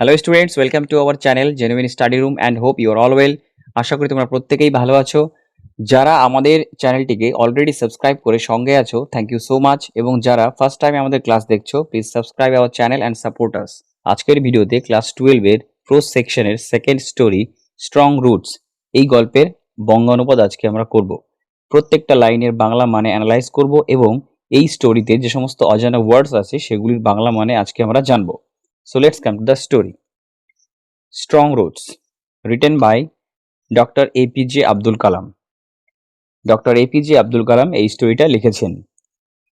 Hello students, welcome to our channel genuine study room and hope you are all well. আশা করি তোমরা প্রত্যেকেই ভালো আছো। যারা আমাদের চ্যানেলটিকে অলরেডি সাবস্ক্রাইব করে সঙ্গে আছো, থ্যাংক ইউ সো মাচ। এবং যারা ফার্স্ট টাইম আমাদের ক্লাস দেখছো, please subscribe our channel and support us. আজকের ভিডিওতে ক্লাস 12-এর প্রোজ সেকশনের সেকেন্ড স্টোরি স্ট্রং রুটস এই গল্পের বঙ্গানুবাদ আজকে আমরা করব। প্রত্যেকটা লাইনের বাংলা মানে অ্যানালাইজ করব এবং এই স্টোরিতে যে সমস্ত অজানা ওয়ার্ডস আছে সেগুলির বাংলা মানে আজকে আমরা জানবো। So let's come to the story. Strong Roots, written by Dr. APJ Abdul Kalam. Doctor APJ Abdul Kalam এই স্টোরিটা লিখেছেন।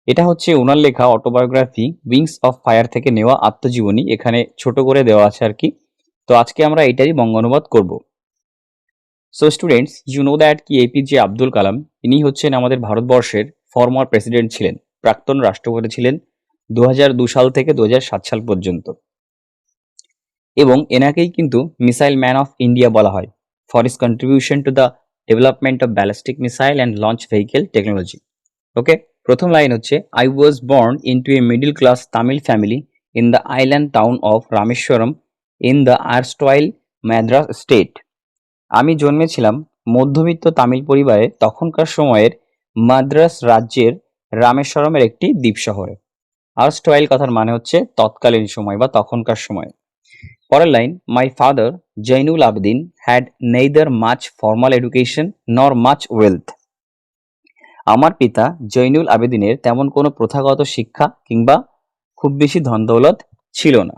এটা হচ্ছে ওনার লেখা অটোবায়োগ্রাফি উইংস অফ ফায়ার থেকে নেওয়া আত্মজীবনী, এখানে ছোট করে দেওয়া আছে আর কি। তো আজকে আমরা এটারই বঙ্গানুবাদ করব। So students, you know that কি এপিজে আব্দুল কালাম ইনি হচ্ছেন আমাদের ভারতবর্ষের ফর্মার প্রেসিডেন্ট ছিলেন, প্রাক্তন রাষ্ট্রপতি ছিলেন 2002 সাল থেকে 2007 সাল পর্যন্ত। এবং এনাকেই কিন্তু মিসাইল ম্যান অফ ইন্ডিয়া বলা হয় for his contribution to the development of ballistic missile and launch vehicle technology. Okay, প্রথম লাইন হচ্ছে, I was born into a middle class Tamil family in the island town of Rameswaram in the erstwhile Madras state. আমি জন্মেছিলাম মধ্যবিত্ত তামিল পরিবারে তখনকার সময়ের মাদ্রাস রাজ্যের রামেশ্বরমের একটি দ্বীপ শহরে। আর্স্টওয়াইল কথার মানে হচ্ছে তৎকালীন সময় বা তখনকার সময়। পরের line, my father Zainul Abedin had neither much formal education নর মাচ ওয়েলথ। আমার পিতা জৈনুল আবেদিনের তেমন কোনো প্রথাগত শিক্ষা কিংবা খুব বেশি ধন দৌলত ছিল না।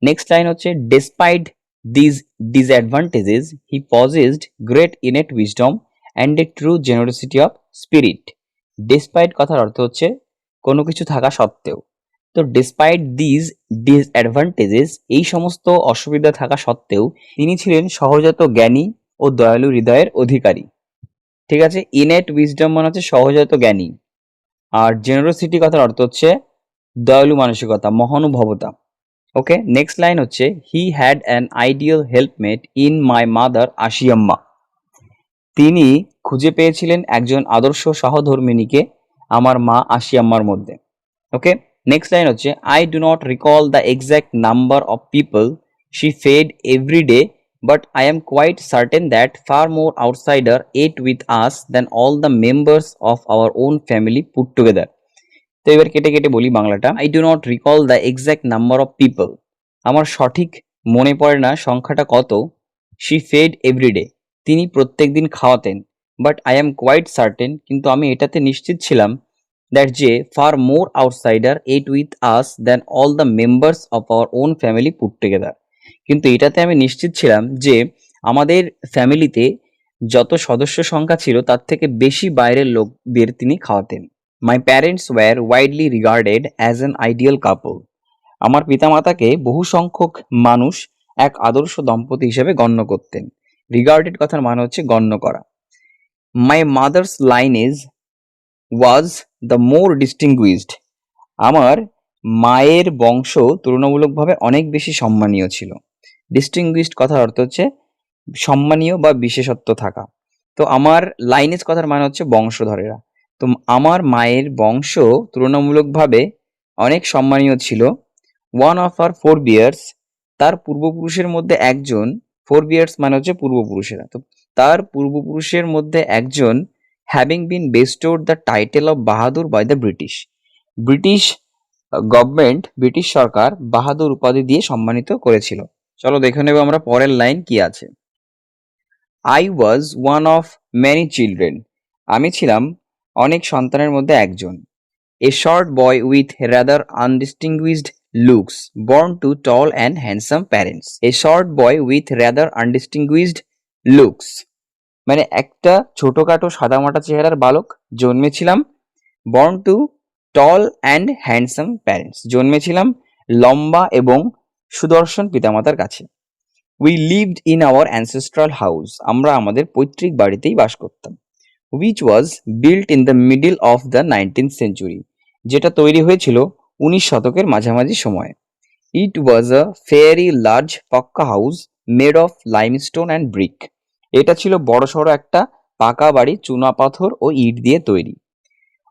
নেক্সট লাইন হচ্ছে, despite these disadvantages he possessed great innate wisdom and a true generosity of spirit. Despite কথার অর্থ হচ্ছে কোনো কিছু থাকা সত্ত্বেও। তো ডিসপাইট দিজ ডিসঅ্যাডভান্টেজেস, এই সমস্ত অসুবিধা থাকা সত্ত্বেও তিনি ছিলেন সহজাত জ্ঞানী ও দয়ালু হৃদয়ের অধিকারী। ঠিক আছে, ইনেট উইজডম মানে হচ্ছে সহজাত জ্ঞানী, আর জেনারোসিটি কথার অর্থ হচ্ছে দয়ালু মানসিকতা, মহানুভবতা। ওকে, নেক্সট লাইন হচ্ছে, he had an ideal helpmate in my mother Ashiamma. তিনি খুঁজে পেয়েছিলেন একজন আদর্শ সহধর্মিণীকে আমার মা আশিয়াম্মার মধ্যে। ওকে, নেক্সট লাইন হচ্ছে, I do not recall the exact number of people she fed every day but I am quite certain that far more outsider ate with us than all the members of our own family put together. তো এবার কেটে কেটে বলি বাংলাটা। I do not recall the exact number of people, আমার সঠিক মনে পড়ে না সংখ্যাটা কত। শি ফেড এভরিডে, তিনি প্রত্যেক দিন খাওয়াতেন। But I am quite certain, কিন্তু আমি এটাতে নিশ্চিত ছিলাম, দ্যাট যে far more outsider ate with us than all the members of our own family put together. কিন্তু এটাতে আমি নিশ্চিত ছিলাম যে আমাদের ফ্যামিলিতে যত সদস্য সংখ্যা ছিল তার থেকে বেশি বাইরের লোকদের তিনি খাওয়াতেন। My parents were widely regarded as an ideal couple. আমার পিতামাতাকে বহু সংখ্যক মানুষ এক আদর্শ দম্পতি হিসেবে গণ্য করতেন। রিগার্ডেড কথার মানে হচ্ছে গণ্য করা। My mother's lineage was the more distinguished. আমার মায়ের বংশ তুলনামূলকভাবে অনেক বেশি সম্মানীয় ছিল। ডিস্টিংগুইজড কথার অর্থ হচ্ছে সম্মানীয় বা বিশেষত্ব থাকা। তো আমার লাইনেজ কথার মানে হচ্ছে বংশধরেরা। তো আমার মায়ের বংশ তুলনামূলকভাবে অনেক সম্মানীয় ছিল। ওয়ান অফ আর ফোর বিয়ার্স, তার পূর্বপুরুষের মধ্যে একজন, ফোর বিয়ার্স মানে হচ্ছে পূর্বপুরুষেরা, তো তার পূর্বপুরুষের মধ্যে একজন having been bestowed the title of Bahadur by the British. British government, British সরকার বাহাদুর উপাধি দিয়ে সম্মানিত করেছিল। চলো দেখে নেব আমরা পরের লাইন কি আছে। I was one of many children, আমি ছিলাম অনেক সন্তানের মধ্যে একজন। A short boy with rather undistinguished looks born to tall and handsome parents. A short boy with rather undistinguished looks মানে একটা ছোটখাটো সাদামাটা চেহারার বালক জন্মেছিলাম। Born to tall and handsome parents, জন্মেছিলাম লম্বা এবং সুদর্শন পিতামাতার কাছে। We lived in our ancestral house, আমরা আমাদের পৈতৃক বাড়িতেই বাস করতাম। which was built in the middle of the 19th century, যেটা তৈরি হয়েছিল 19 শতকের মাঝামাঝি সময়ে। It was a very large পাক্কা house made of limestone and brick, এটা ছিল বড়সড় একটা পাকা বাড়ি চুনা পাথর ও ইট দিয়ে তৈরি।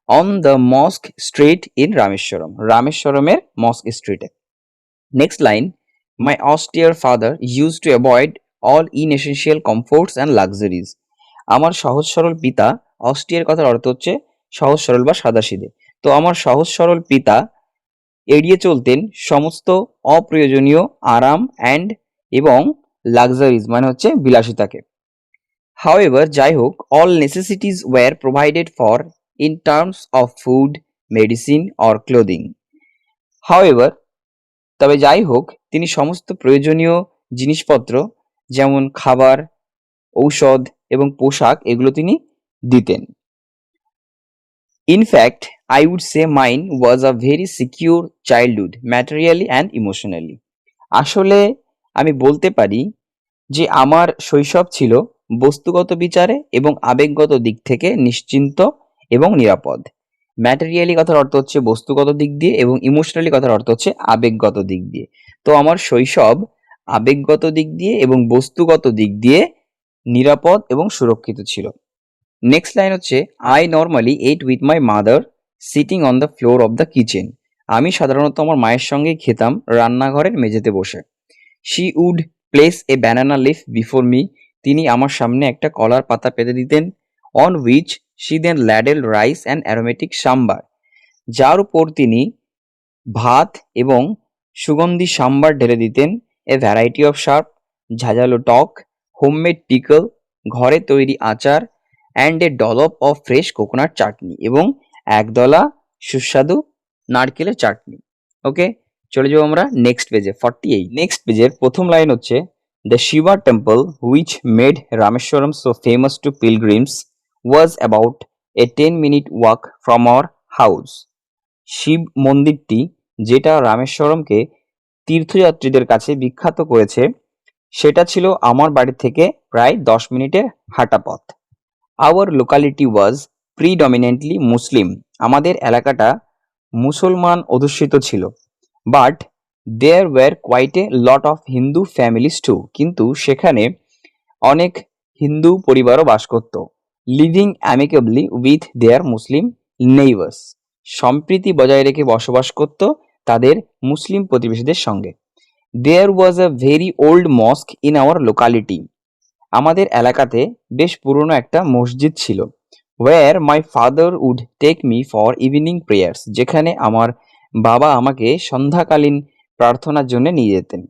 On the mosque street in Rameswaram, রামেশ্বরমের মস্ক স্ট্রিটে। Next line, My austere father used to avoid all inessential comforts and luxuries. আমার সহজ সরল পিতা, অস্টিয়ার কথার অর্থ হচ্ছে সহজ সরল বা সাদাসিধে। তো আমার সহজ সরল পিতা এড়িয়ে চলতেন সমস্ত অপ্রয়োজনীয় আরাম এবং লাক্সারিজ মানে হচ্ছে বিলাসিতাকে। However, যাই হোক, all necessities were provided for in terms of food, medicine or clothing. However, তবে যাই হোক, তিনি সমস্ত প্রয়োজনীয় জিনিসপত্র যেমন খাবার, ঔষধ এবং পোশাক এগুলো তিনি দিতেন। In fact, I would say mine was a very secure childhood, materially and emotionally. আসলে আমি বলতে পারি যে আমার শৈশব ছিল বস্তুগত বিচারে এবং আবেগগত দিক থেকে নিশ্চিন্ত এবং নিরাপদ। ম্যাটেরিয়ালি কথার অর্থ হচ্ছে বস্তুগত দিক দিয়ে এবং ইমোশনালি কথার অর্থ হচ্ছে আবেগগত দিক দিয়ে। তো আমার শৈশব আবেগগত দিক দিয়ে এবং বস্তুগত দিক দিয়ে নিরাপদ এবং সুরক্ষিত ছিল। নেক্সট লাইন হচ্ছে I normally ate with my mother sitting on the floor of the kitchen. আমি সাধারণত আমার মায়ের সঙ্গেই খেতাম রান্নাঘরের মেঝেতে বসে। She would place a banana leaf before me. তিনি আমার সামনে একটা কলার পাতা পেতে দিতেন। On which she then ladle rice and aromatic sambar. যার উপর তিনি ভাত এবং সুগন্ধি সাম্বার ঢেলে দিতেন। এ ভ্যারাইটি অফ শার্প, ঝাঁঝালো টক, হোমমেড পিকল, ঘরে তৈরি আচার and a dollop of fresh coconut chutney এবং একদলা সুস্বাদু নারকেলের চাটনি। ওকে, চলে যাবো আমরা নেক্সট পেজে 48। নেক্সট পেজের প্রথম লাইন হচ্ছে the Shiba temple which made Rameswaram so famous two Pilgrim's was about a 10-minute walk from our house. Shiva মন্দিরটি যেটা রামেশ্বরমকে তীর্থযাত্রীদের কাছে বিখ্যাত করেছে সেটা ছিল আমার বাড়ি থেকে প্রায় 10 মিনিটের হাঁটা পথ। Our locality was predominantly Muslim. আমাদের এলাকাটা মুসলমান অধ্যুষিত ছিল। But there were quite a lot of Hindu families too. কিন্তু সেখানে অনেক হিন্দু পরিবারও বাস করত। Living amicably with their Muslim neighbours. সম্প্রীতি বজায় রেখে বসবাস করত তাদের মুসলিম প্রতিবেশীদের সঙ্গে। There was a very old mosque in our locality. আমাদের এলাকাতে বেশ পুরনো একটা মসজিদ ছিল। Where my father would take me for evening prayers. যেখানে আমার বাবা আমাকে সন্ধ্যাকালীন প্রার্থনার জন্য নিয়ে যেতেন।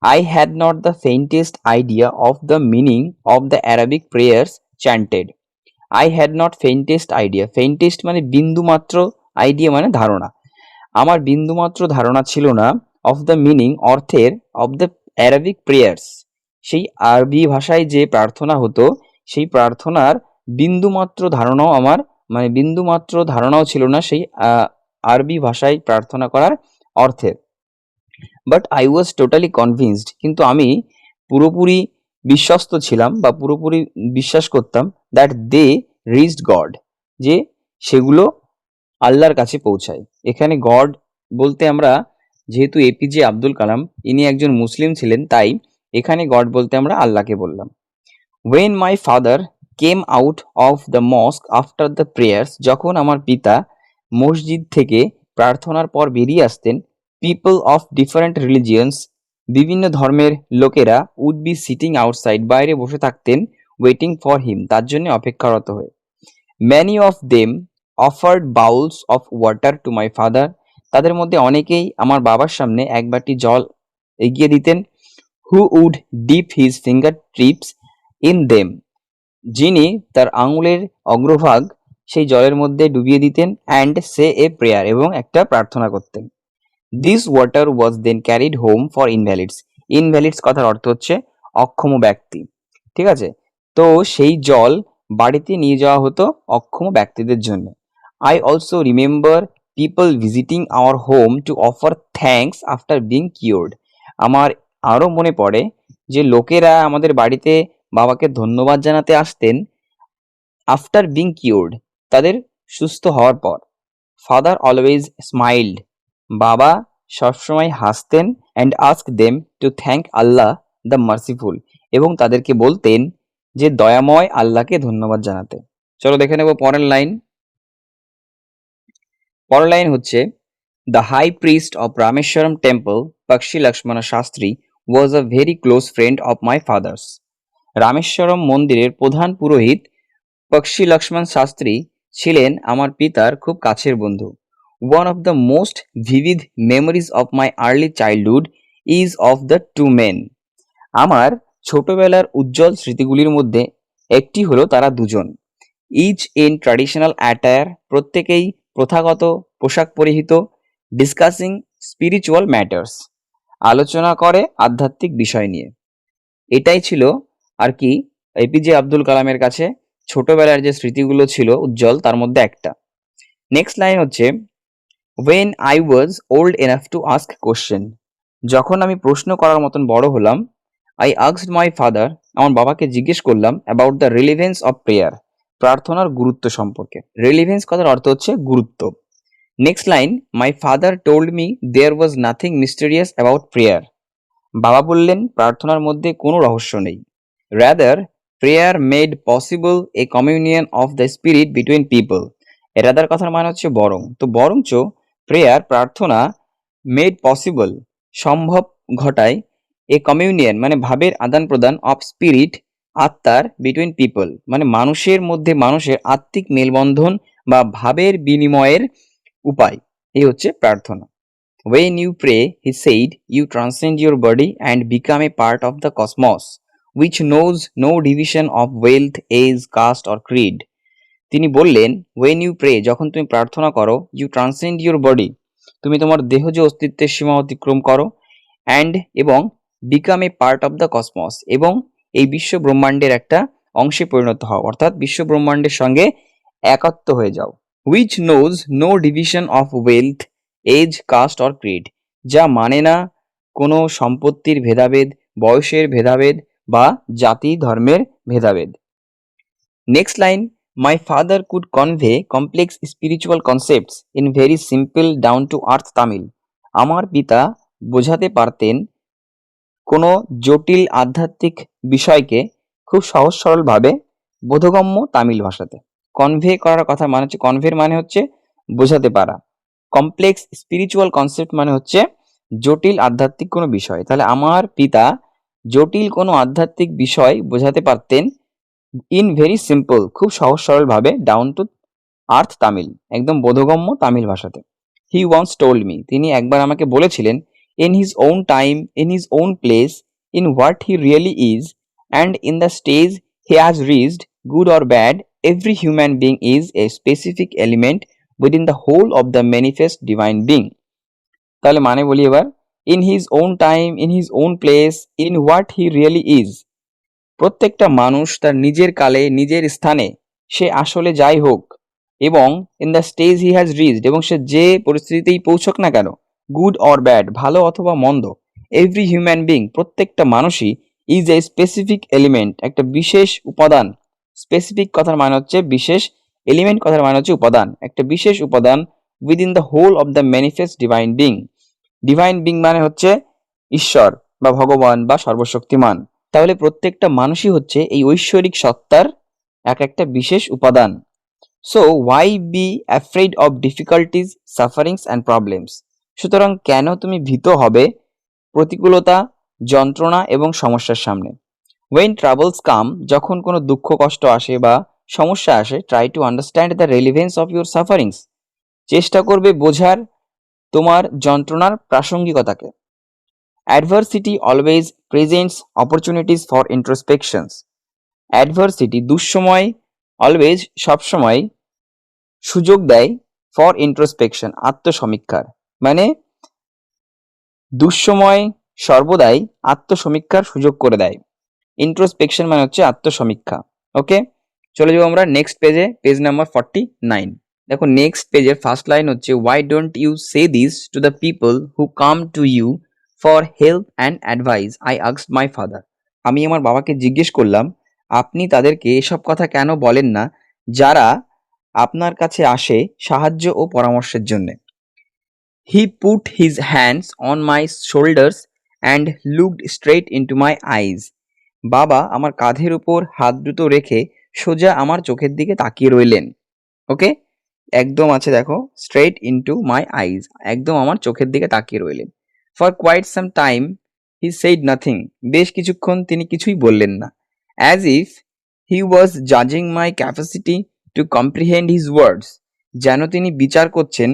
I had not the faintest idea of the meaning of the Arabic prayers chanted. I had not faintest idea. Faintest মানে বিন্দুমাত্র, আইডিয়া মানে ধারণা। আমার বিন্দুমাত্র ধারণা ছিল না অফ দ্য মিনিং অর্থের অফ দ্য অ্যারাবিক প্রেয়ার্স। সেই আরবি ভাষায় যে প্রার্থনা হতো সেই প্রার্থনার বিন্দুমাত্র ধারণাও আমার বিন্দুমাত্র ধারণাও ছিল না সেই আরবি ভাষায় প্রার্থনা করার অর্থের। But I was totally convinced. কিন্তু আমি পুরোপুরি বিশ্বস্ত ছিলাম বা পুরোপুরি বিশ্বাস করতাম দ্যাট দে রিচড গড, যে সেগুলো আল্লাহর কাছে পৌঁছায়। এখানে গড বলতে আমরা যেহেতু এপিজে আব্দুল কালাম ইনি একজন মুসলিম ছিলেন তাই এখানে গড বলতে আমরা আল্লাহকে বললাম। When my father came out of the mosque after the prayers. যখন আমার পিতা মসজিদ থেকে প্রার্থনার পর বেরিয়ে আসতেন, পিপল অফ ডিফারেন্ট রিলিজিয়ন্স, বিভিন্ন ধর্মের লোকেরা, উড বি সিটিং আউটসাইড, বাইরে বসে থাকতেন, ওয়েটিং ফর হিম, তার জন্য অপেক্ষারত হয়ে। Many of them offered bowls of water to my father. তাদের মধ্যে অনেকেই আমার বাবার সামনে এক বাটি জল এগিয়ে দিতেন। Who would dip his finger tips in them. যিনি তার আঙুলের অগ্রভাগ সেই জলের মধ্যে ডুবিয়ে দিতেন। অ্যান্ড সে এ প্রেয়ার, এবং একটা প্রার্থনা করতেন। This water was then carried home for invalids. Invalids কথার অর্থ হচ্ছে অক্ষম ব্যক্তি, ঠিক আছে। তো সেই জল বাড়িতে নিয়ে যাওয়া হতো অক্ষম ব্যক্তিদের জন্য। I also remember people visiting our home to offer thanks after being cured. আমার আরও মনে পড়ে যে লোকেরা আমাদের বাড়িতে বাবাকে ধন্যবাদ জানাতে আসতেন আফটার বিং কিওর্ড, তাদের সুস্থ হওয়ার পর। ফাদার অলওয়েজ স্মাইল্ড, বাবা সবসময় হাসতেন। And ask them to thank Allah the merciful, এবং তাদেরকে বলতেন যে দয়াময় আল্লাহকে ধন্যবাদ জানাতে। চলো দেখে নেব পরের লাইন। পরের লাইন হচ্ছে the high priest of Rameswaram temple Pakshi Lakshmana Shastri was a very close friend of my father's. Rameswaram মন্দিরের প্রধান পুরোহিত পক্ষী লক্ষ্মণ শাস্ত্রী ছিলেন আমার পিতার খুব কাছের বন্ধু। One of the most vivid memories of my early childhood is of the two men. আমার ছোটবেলার উজ্জ্বল স্মৃতিগুলির মধ্যে একটি হলো তারা দুজন। ইচ ইন ট্র্যাডিশনাল অ্যাটায়ার, প্রত্যেকেই প্রথাগত পোশাক পরিহিত, ডিসকাসিং স্পিরিচুয়াল ম্যাটার্স, আলোচনা করে আধ্যাত্মিক বিষয় নিয়ে। এটাই ছিল আর কি এপিজে আব্দুল কালামের কাছে ছোটবেলার যে স্মৃতিগুলো ছিল উজ্জ্বল তার মধ্যে একটা। নেক্সট লাইন হচ্ছে when I was old enough to ask question, যখন আমি প্রশ্ন করার মতন বড় হলাম, I asked my father, আমার বাবাকে জিজ্ঞেস করলাম about the relevance of prayer, প্রার্থনার গুরুত্ব সম্পর্কে। রেলিভেন্স কথার অর্থ হচ্ছে গুরুত্ব। Next line, my father told me there was nothing mysterious about prayer, বাবা বললেন প্রার্থনার মধ্যে কোনো রহস্য নেই। rather prayer made possible a communion of the spirit between people, rather কথার মানে হচ্ছে বরং, তো বরঞ্চ প্রেয়ার প্রার্থনা মেড পসিবল সম্ভব ঘটায় এ কমিউনিয়ন মানে ভাবের আদান প্রদান অফ স্পিরিট আত্মার বিটুইন পিপল মানে মানুষের মধ্যে মানুষের আত্মিক মেলবন্ধন বা ভাবের বিনিময়ের উপায়, এই হচ্ছে প্রার্থনা। When you pray, he said, you transcend your body and become a part of the cosmos, which knows no division of wealth, age, caste or creed. তিনি বললেন when you pray, যখন তুমি প্রার্থনা করো, you transcend your body, তুমি তোমার দেহজ অস্তিত্বের সীমা অতিক্রম করো, and এবং become a part of the cosmos, এবং এই বিশ্ব ব্রহ্মাণ্ডের একটা অংশে পরিণত হও, অর্থাৎ বিশ্ব ব্রহ্মাণ্ডের সঙ্গে একাত্ম হয়ে যাও। which knows no division of wealth, age, caste or creed, যা মানে না কোনো সম্পত্তির ভেদাভেদ, বয়সের ভেদাভেদ বা জাতি ধর্মের ভেদাভেদ। Next line, my father could convey complex spiritual concepts in very simple down to earth Tamil, আমার পিতা বোঝাতে পারতেন কোনো জটিল আধ্যাত্মিক বিষয়কে খুব সহজ সরলভাবে বোধগম্য তামিল ভাষাতে। কনভে করার কথা মানে হচ্ছে, কনভের মানে হচ্ছে বোঝাতে পারা, কমপ্লেক্স স্পিরিচুয়াল কনসেপ্ট মানে হচ্ছে জটিল আধ্যাত্মিক কোনো বিষয়। তাহলে আমার পিতা জটিল কোনো আধ্যাত্মিক বিষয় বোঝাতে পারতেন ইন ভেরি সিম্পল, খুব সহজ সরল ভাবে, ডাউন টু আর্থ তামিল, একদম বোধগম্য তামিল ভাষাতে। হি ওয়ান্স টোল্ড মি, তিনি একবার আমাকে বলেছিলেন, in his own time, in his own place, in what he really is, and in the stage he has reached, good or bad, every human being is a specific element within the whole of the manifest divine being. তাহলে মানে বলি এবার, in his own time, in his own place, in what he really is, প্রত্যেকটা মানুষ তার নিজের কালে নিজের স্থানে সে আসলে যাই হোক, এবং in the stage he has reached, এবং সে যে পরিস্থিতিতেই পৌঁছক না কেন, গুড অর ব্যাড, ভালো অথবা মন্দ, এভরি হিউম্যান বিং, প্রত্যেকটা মানুষই ইজ এ স্পেসিফিক এলিমেন্ট, একটা বিশেষ উপাদান। স্পেসিফিক কথার মানে হচ্ছে বিশেষ, এলিমেন্ট কথার মানে হচ্ছে উপাদান, একটা বিশেষ উপাদান within the whole of the manifest divine being. Divine being মানে হচ্ছে ঈশ্বর বা ভগবান বা সর্বশক্তিমান। তাহলে প্রত্যেকটা মানুষই হচ্ছে এই ঐশ্বরিক সত্তার এক একটা বিশেষ উপাদান। So why be afraid of difficulties, sufferings and problems, সুতরাং কেন তুমি ভীত হবে প্রতিকূলতা, যন্ত্রণা এবং সমস্যার সামনে। ওয়েন ট্রাবলস কাম, যখন কোনো দুঃখ কষ্ট আসে বা সমস্যা আসে, try to understand the relevance of your sufferings, চেষ্টা করবে বোঝার তোমার যন্ত্রণার প্রাসঙ্গিকতাকে। Adversity always presents opportunities for introspections, adversity দুঃসময়, অলওয়েজ সবসময়, সুযোগ দেয় ফর ইন্ট্রোস্পেকশন আত্মসমীক্ষার, মানে দুঃসময় সর্বদাই আত্মসমীক্ষার সুযোগ করে দেয়। ইন্ট্রোস্পেকশন মানে হচ্ছে আত্মসমীক্ষা। ওকে, চলে যাবো আমরা নেক্সট পেজে, পেজ নাম্বার 49। দেখো নেক্সট পেজের ফার্স্ট লাইন হচ্ছে, why don't you say this to the people who come to you for help and advice, I asked my father, আমি আমার বাবাকে জিজ্ঞেস করলাম আপনি তাদেরকে এসব কথা কেন বলেন না যারা আপনার কাছে আসে সাহায্য ও পরামর্শের জন্য। He put his hands on my shoulders and looked straight into my eyes, বাবা আমার কাঁধের উপর হাত দুটো রেখে সোজা আমার চোখের দিকে তাকিয়ে রইলেন। ওকে, একদম আছে দেখো, স্ট্রেট ইন্টু মাই আইজ, একদম আমার চোখের দিকে তাকিয়ে রইলেন। For quite some time he said nothing, বেশ কিছুক্ষণ তিনি কিছুই বললেন না। অ্যাজ ইফ হি ওয়াজ জাজিং my capacity to comprehend his words, যেন তিনি বিচার করছেন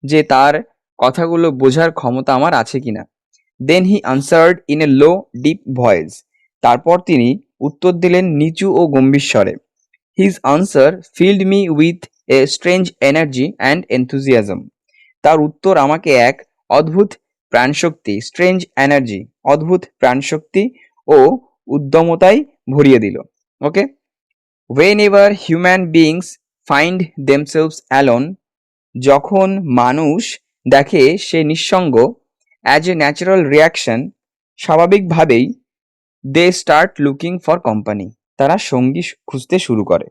যে তার কথাগুলো বোঝার ক্ষমতা আমার আছে কিনা। Then he answered in a low deep voice, তারপর তিনি উত্তর দিলেন নিচু ও গম্ভীর স্বরে। His answer filled me with a strange energy and enthusiasm, তার উত্তর আমাকে এক অদ্ভুত প্রাণশক্তি, স্ট্রেঞ্জ এনার্জি, অদ্ভুত প্রাণশক্তি ও উদ্যমতায় ভরিয়ে দিল। ওকে, whenever human beings find themselves alone, যখন মানুষ দেখে সে নিঃসঙ্গ, অ্যাজ এ ন্যাচারাল রিয়াকশন, স্বাভাবিকভাবেই they start looking for company, তারা সঙ্গী খুঁজতে শুরু করে।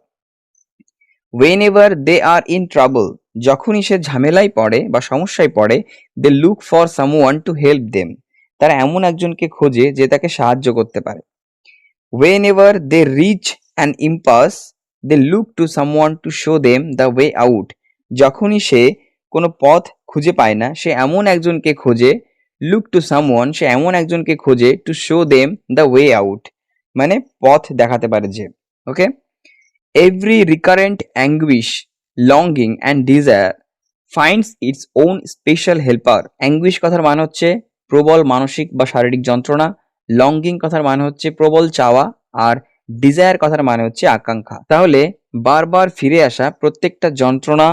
whenever they are in trouble, যখনই সে ঝামেলায় পড়ে বা সমস্যায় পড়ে, they look for someone to help them, তারা এমন একজনকে খোঁজে যে তাকে সাহায্য করতে পারে। whenever they reach an impasse, they look to someone to show them the way out, যখনই সে কোনো পথ খুঁজে পায় না, সে এমন একজনকে খোঁজে, look to someone, সে এমন একজনকে খোঁজে, to show them the way out, মানে পথ দেখাতে পারে যে। ওকে, every recurrent anguish, longing and desire finds its own special helper. anguish কথার মানে হচ্ছে প্রবল মানসিক বা শারীরিক যন্ত্রণা, লঙ্গিং কথার মানে হচ্ছে প্রবল চাওয়া, আর ডিজায়ার কথার মানে হচ্ছে আকাঙ্ক্ষা। তাহলে বারবার ফিরে আসা প্রত্যেকটা যন্ত্রণা,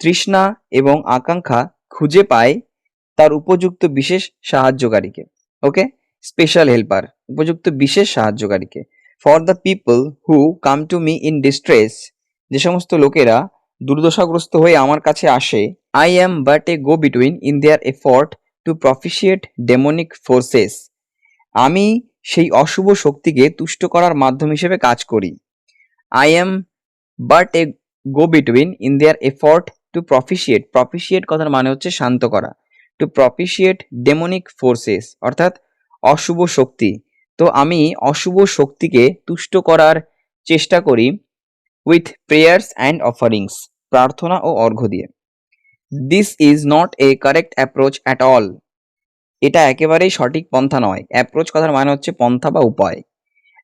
তৃষ্ণা এবং আকাঙ্ক্ষা খুঁজে পায় তার উপযুক্ত বিশেষ সাহায্যকারীকে। ওকে, স্পেশাল হেল্পার, উপযুক্ত বিশেষ সাহায্যকারীকে। For the people who come to me in distress, যে সমস্ত লোকেরা দুর্দশাগ্রস্ত হয়ে আমার কাছে আসে, I am but a go between in their effort to propitiate demonic forces, আমি সেই অশুভ শক্তিকে তুষ্ট করার মাধ্যম হিসেবে কাজ করি। I am but a go between in their effort to propitiate, propitiate কথার মানে হচ্ছে শান্ত করা, টু প্রফিশিয়েট ডেমনিক ফোর্সেস অর্থাৎ অশুভ শক্তি। তো আমি অশুভ শক্তিকে তুষ্ট করার চেষ্টা করি উইথ প্রেয়ার্স অ্যান্ড অফারিংস, প্রার্থনা ও অর্ঘ্য দিয়ে। This is not a correct approach at all, এটা একেবারেই সঠিক পন্থা নয়। অ্যাপ্রোচ কথার মানে হচ্ছে পন্থা বা উপায়।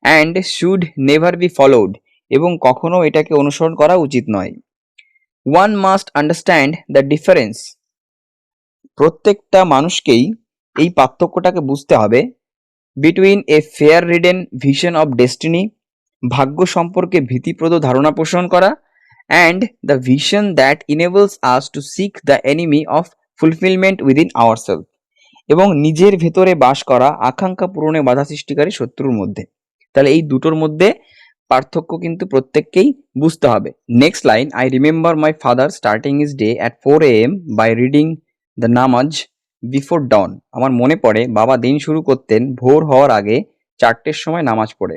And should never be followed, এবং কখনো এটাকে অনুসরণ করা উচিত নয়। One must understand the difference, প্রত্যেকটা মানুষকেই এই পার্থক্যটাকে বুঝতে হবে। Between a fear ridden vision of destiny, ভাগ্য সম্পর্কে ভীতিপ্রদ ধারণা পোষণ করা, and the vision that enables us to seek the enemy of fulfilment within ourself, এবং নিজের ভেতরে বাস করা আকাঙ্ক্ষা পূরণে বাধা সৃষ্টিকারী শত্রুর মধ্যে। তাহলে এই দুটোর মধ্যে পার্থক্য কিন্তু প্রত্যেককেই বুঝতে হবে। Next line, I remember my father starting is day at 4 AM by reading the namaz before dawn, আমার মনে পড়ে বাবা দিন শুরু করতেন ভোর হওয়ার আগে 4টের সময় নামাজ পড়ে।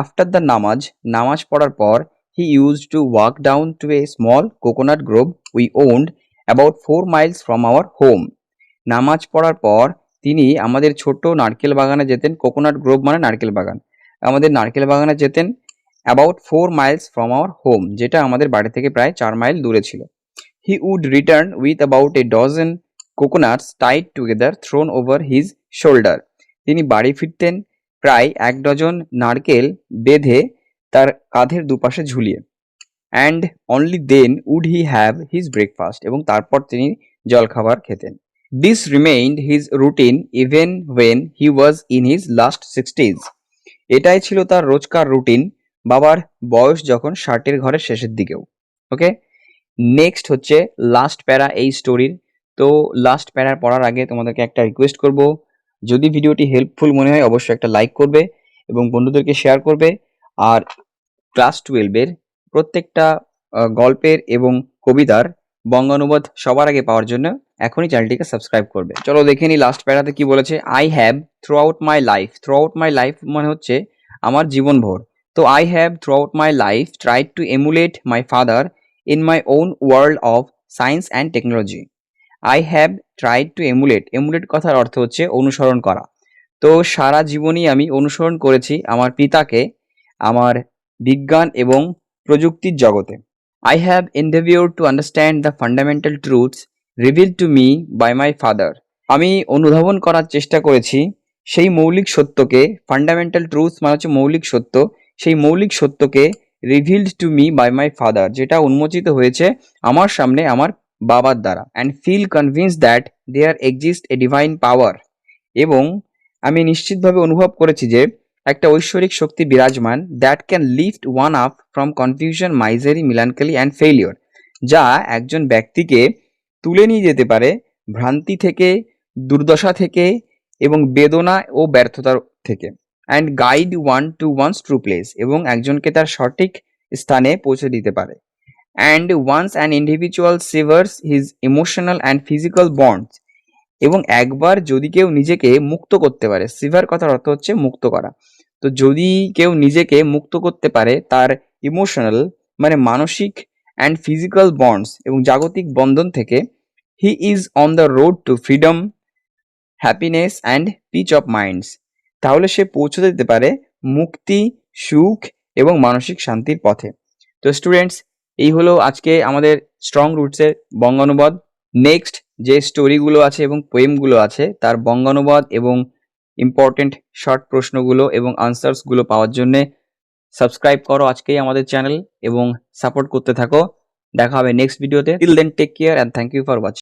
আফটার দ্য নামাজ, নামাজ পড়ার পর, he use to walk down to a small coconut grove we owned about 4 miles from our home, নামাজ পড়ার পর তিনি আমাদের ছোট নারকেল বাগানে যেতেন। কোকোনাট গ্রোভ মানে নারকেল বাগান, আমাদের নারকেল বাগানে যেতেন about 4 miles from our home, যেটা আমাদের বাড়ি থেকে প্রায় 4 মাইল দূরে ছিল। He would return with about a dozen coconuts tied together thrown over his shoulder, তিনি বাড়ি ফিরতেন প্রায় 1 ডজন নারকেল বেঁধে তার কাঁধের দুপাশে ঝুলিয়ে। And only then would he have his breakfast, এবং তারপর তিনি জলখাবার খেতেন। This remained his routine even when he was in his last 60s, এটাই ছিল তার রোজকার রুটিন বাবার বয়স যখন 60-এর ঘরের শেষের দিকেও। ওকে, নেক্সট হচ্ছে লাস্ট প্যারা এই স্টোরির। তো লাস্ট প্যারা পড়ার আগে তোমাদেরকে একটা রিকোয়েস্ট করব, যদি ভিডিওটি হেল্পফুল মনে হয় অবশ্যই একটা লাইক করবে এবং বন্ধুদেরকে শেয়ার করবে। আর ক্লাস 12-এর প্রত্যেকটা গল্পের এবং কবিতার বঙ্গানুবাদ সবার আগে পাওয়ার জন্য এখনই চ্যানেলটিকে সাবস্ক্রাইব করবে। চলো দেখে নিই লাস্ট প্যারাতে কি বলেছে। I have through out my life, through out my life মানে হচ্ছে আমার জীবনভর। তো I have through out my life tried to AMOLED my father in my own world of science and technology. I have tried to AMOLED, AMOLED কথার অর্থ হচ্ছে অনুসরণ করা। তো সারা জীবনই আমি অনুসরণ করেছি আমার পিতাকে আমার বিজ্ঞান এবং প্রযুক্তির জগতে। I have endeavored to understand the fundamental truths revealed to me by my father. আমি অনুধাবন করার চেষ্টা করেছি সেই মৌলিক সত্যকে, ফান্ডামেন্টাল ট্রুথ মানে হচ্ছে মৌলিক সত্য, সেই মৌলিক সত্যকে revealed to me by my father, যেটা উন্মোচিত হয়েছে আমার সামনে আমার বাবার দ্বারা, and feel convince that there exist a divine power, এবং আমি নিশ্চিতভাবে অনুভব করেছি যে একটা ঐশ্বরিক শক্তি বিরাজমান, that can lift one up from confusion, misery, melancholy and failure, যা একজন ব্যক্তিকে তুলে নিয়ে যেতে পারে ভ্রান্তি থেকে, দুর্দশা থেকে এবং বেদনা ও ব্যর্থতার থেকে, and guide one to one's true place, এবং একজনকে তার সঠিক স্থানে পৌঁছে দিতে পারে। And once an individual severs his emotional and physical bonds, এবং একবার যদি কেউ নিজেকে মুক্ত করতে পারে, সিভার কথার অর্থ হচ্ছে মুক্ত করা, তো যদি কেউ নিজেকে মুক্ত করতে পারে তার ইমোশনাল মানে মানসিক অ্যান্ড ফিজিক্যাল বন্ডস এবং জাগতিক বন্ধন থেকে, he is on the road to freedom, happiness and peace of minds, তাহলে সে পৌঁছে দিতে পারে মুক্তি, সুখ এবং মানসিক শান্তির পথে। তো স্টুডেন্টস, এই হলো আজকে আমাদের স্ট্রং রুটসের বঙ্গানুবাদ। নেক্সট যে স্টোরিগুলো আছে এবং পোয়েমগুলো আছে তার বঙ্গানুবাদ এবং ইম্পর্টেন্ট শর্ট প্রশ্নগুলো এবং আনসার্সগুলো পাওয়ার জন্যে সাবস্ক্রাইব করো আজকেই আমাদের চ্যানেল এবং সাপোর্ট করতে থাকো। দেখা হবে নেক্সট ভিডিওতে। Till then take care and thank you for watching.